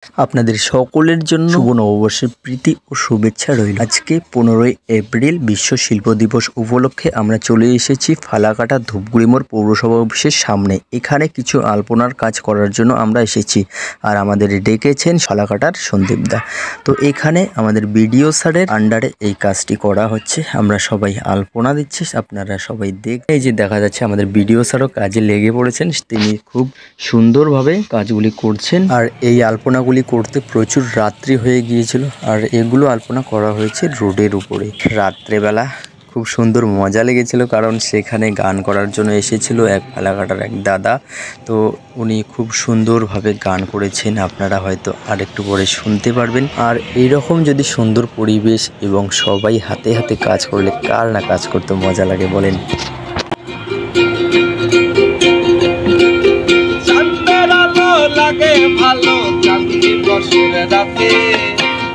আপনাদের সকলের জন্য শুভ নববর্ষের প্রীতি ও শুভেচ্ছা রইল। আজকে 15ই এপ্রিল বিশ্ব শিল্প দিবস উপলক্ষে আমরা চলে এসেছি ফালাকাটা ধূপগুড়ি মোড় পৌরসভা অফিসের সামনে। এখানে কিছু আলপনার কাজ করার জন্য আমরা এসেছি, আর আমাদের ডেকেছেন ফালাকাটার সন্দীপদা। তো এখানে আমাদের বিডিও স্যারের আন্ডারে এই কাজটি করা হচ্ছে। আমরা সবাই আলপনা দিচ্ছি, আপনারা সবাই এই যে দেখা যাচ্ছে আমাদের বিডিও স্যারও কাজে লেগে পড়েছেন। তিনি খুব সুন্দরভাবে কাজগুলি করছেন, আর এই আলপনাগুলি করতে প্রচুর রাত্রি হয়ে গিয়েছিল। আর এগুলো আলপনা করা হয়েছে রোডের উপরে রাত্রেবেলা। খুব সুন্দর মজা লেগেছিল, কারণ সেখানে গান করার জন্য এসেছিল এক ফালাকাটার এক দাদা। তো উনি খুব সুন্দরভাবে গান করেছেন, আপনারা হয়তো আর একটু পরে শুনতে পারবেন। আর এইরকম যদি সুন্দর পরিবেশ এবং সবাই হাতে হাতে কাজ করলে কার না কাজ করতে মজা লাগে বলেন। লাগে ভালো চাঁদনি বসের রাতে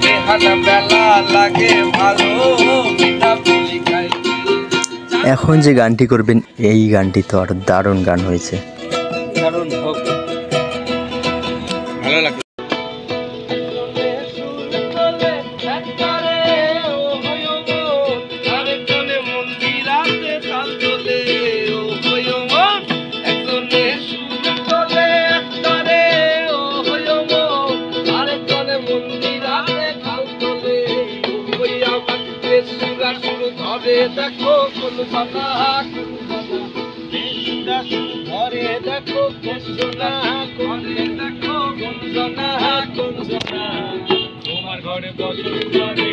বেহানা বেলা লাগে ভালো পিঠা পুলি খাইতে। এখন যে গানটি করবেন এই গানটি তো আর দারুণ গান হয়েছে। দারুণ হোক, ভালো লাগে। দেখো কোন সোনা ঘরে দেখো কোন সোনা ঘরে দেখো কোন সোনা তোমার ঘরে বসে ঘরে